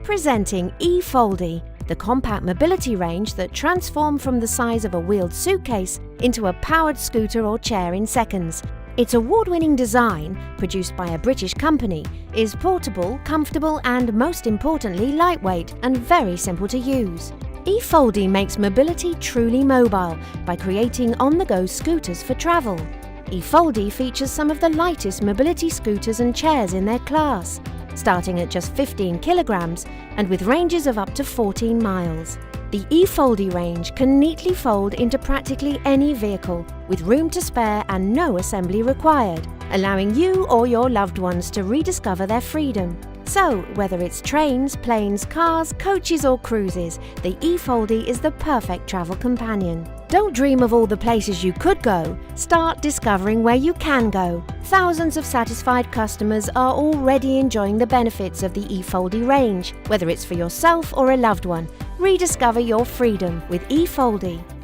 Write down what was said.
Presenting eFOLDi, the compact mobility range that transforms from the size of a wheeled suitcase into a powered scooter or chair in seconds. Its award-winning design, produced by a British company, is portable, comfortable and, most importantly, lightweight and very simple to use. eFOLDi makes mobility truly mobile by creating on-the-go scooters for travel. eFOLDi features some of the lightest mobility scooters and chairs in their class, starting at just 15 kilograms and with ranges of up to 14 miles. The eFOLDi range can neatly fold into practically any vehicle, with room to spare and no assembly required, allowing you or your loved ones to rediscover their freedom. So, whether it's trains, planes, cars, coaches or cruises, the eFOLDi is the perfect travel companion. Don't dream of all the places you could go, start discovering where you can go. Thousands of satisfied customers are already enjoying the benefits of the eFOLDi range. Whether it's for yourself or a loved one, rediscover your freedom with eFOLDi.